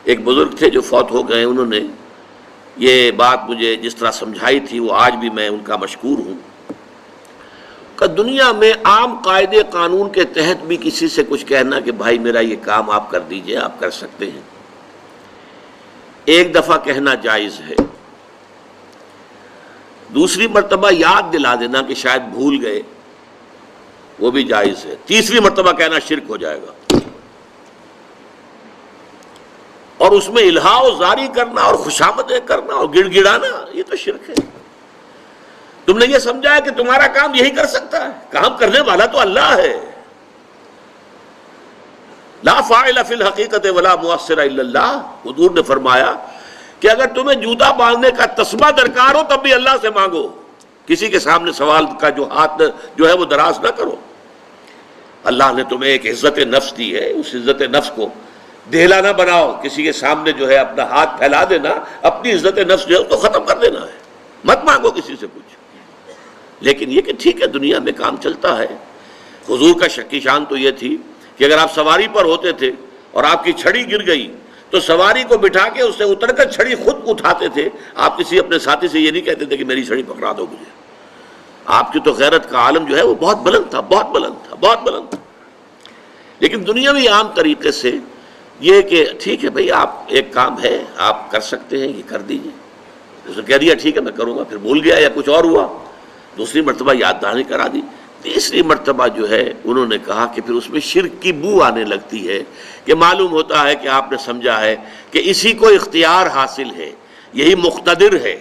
ایک بزرگ تھے جو فوت ہو گئے، انہوں نے یہ بات مجھے جس طرح سمجھائی تھی وہ آج بھی میں ان کا مشکور ہوں کہ دنیا میں عام قاعدے قانون کے تحت بھی کسی سے کچھ کہنا کہ بھائی میرا یہ کام آپ کر دیجئے، آپ کر سکتے ہیں، ایک دفعہ کہنا جائز ہے، دوسری مرتبہ یاد دلا دینا کہ شاید بھول گئے وہ بھی جائز ہے، تیسری مرتبہ کہنا شرک ہو جائے گا، اور اس میں الہا و زاری کرنا اور خوشامدیں کرنا اور گڑ گڑانا یہ تو شرک ہے۔ تم نے یہ سمجھا ہے کہ تمہارا کام یہی کر سکتا ہے، کام کرنے والا تو اللہ ہے، لا فاعل فی الحقیقت ولا مؤثر الا اللہ۔ حضور نے فرمایا کہ اگر تمہیں جوتا باندھنے کا تسبہ درکار ہو تب بھی اللہ سے مانگو، کسی کے سامنے سوال کا جو ہاتھ جو ہے وہ دراز نہ کرو۔ اللہ نے تمہیں ایک عزت نفس دی ہے، اس عزت نفس کو دہلا نہ بناؤ، کسی کے سامنے جو ہے اپنا ہاتھ پھیلا دینا، اپنی عزت نفس جو ہے اس کو ختم کر دینا ہے، مت مانگو کسی سے کچھ۔ لیکن یہ کہ ٹھیک ہے دنیا میں کام چلتا ہے۔ حضور کا شکی شان تو یہ تھی کہ اگر آپ سواری پر ہوتے تھے اور آپ کی چھڑی گر گئی تو سواری کو بٹھا کے اس سے اتر کر چھڑی خود اٹھاتے تھے، آپ کسی اپنے ساتھی سے یہ نہیں کہتے تھے کہ میری چھڑی پکڑا دو مجھے۔ آپ کی تو غیرت کا عالم جو ہے وہ بہت بلند تھا، بہت بلند تھا، بہت بلند تھا۔ لیکن دنیاوی عام طریقے سے یہ کہ ٹھیک ہے بھئی آپ ایک کام ہے آپ کر سکتے ہیں، یہ کر دیجئے۔ اس نے کہہ دیا ٹھیک ہے میں کروں گا، پھر بھول گیا یا کچھ اور ہوا، دوسری مرتبہ یاد دہانی کرا دی، تیسری مرتبہ جو ہے انہوں نے کہا کہ پھر اس میں شرک کی بو آنے لگتی ہے کہ معلوم ہوتا ہے کہ آپ نے سمجھا ہے کہ اسی کو اختیار حاصل ہے، یہی مقتدر ہے،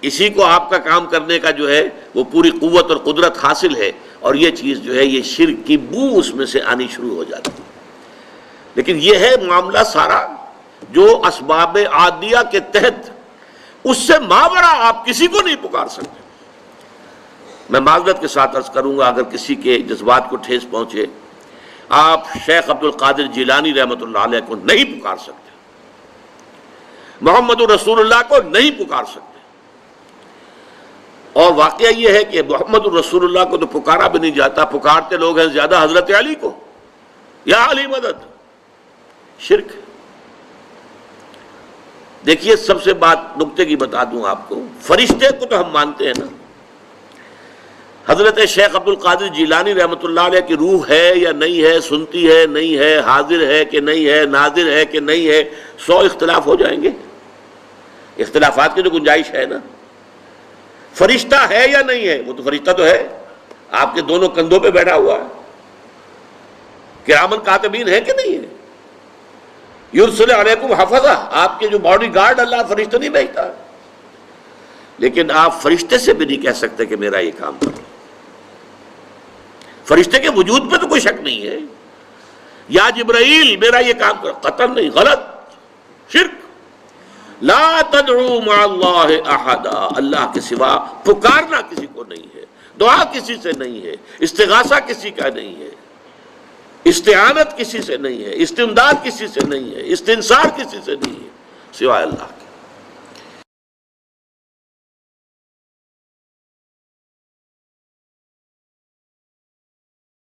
اسی کو آپ کا کام کرنے کا جو ہے وہ پوری قوت اور قدرت حاصل ہے، اور یہ چیز جو ہے یہ شرک کی بو اس میں سے آنی شروع ہو جاتی ہے۔ لیکن یہ ہے معاملہ سارا جو اسباب عادیہ کے تحت، اس سے ماورا آپ کسی کو نہیں پکار سکتے۔ میں معذرت کے ساتھ عرض کروں گا اگر کسی کے جذبات کو ٹھیس پہنچے، آپ شیخ عبد القادر جیلانی رحمۃ اللہ علیہ کو نہیں پکار سکتے، محمد رسول اللہ کو نہیں پکار سکتے، اور واقعہ یہ ہے کہ محمد الرسول اللہ کو تو پکارا بھی نہیں جاتا، پکارتے لوگ ہیں زیادہ حضرت علی کو، یا علی مدد، شرک۔ دیکھیے سب سے بات نکتے کی بتا دوں آپ کو، فرشتے کو تو ہم مانتے ہیں نا، حضرت شیخ عبد القادر جیلانی رحمۃ اللہ علیہ کی روح ہے یا نہیں ہے، سنتی ہے نہیں ہے، حاضر ہے کہ نہیں ہے، ناظر ہے کہ نہیں ہے، 100 اختلاف ہو جائیں گے، اختلافات کی تو گنجائش ہے نا۔ فرشتہ ہے یا نہیں ہے، وہ تو فرشتہ تو ہے، آپ کے دونوں کندھوں پہ بیٹھا ہوا ہے، کرامن کاتبین ہے کہ نہیں ہے، یرسل علیکم حفظہ، آپ کے جو باڈی گارڈ اللہ فرشتہ نہیں بھیجتا، لیکن آپ فرشتے سے بھی نہیں کہہ سکتے کہ میرا یہ کام کرو۔ فرشتے کے وجود پہ تو کوئی شک نہیں ہے، یا جبرائیل میرا یہ کام کرو، قطعاً نہیں، غلط، شرک۔ لا تدعو مع اللہ احدا، اللہ کے سوا پکارنا کسی کو نہیں ہے، دعا کسی سے نہیں ہے، استغاثہ کسی کا نہیں ہے، استعانت کسی سے نہیں ہے، استمداد کسی سے نہیں ہے، استنصار کسی سے نہیں ہے سوائے اللہ۔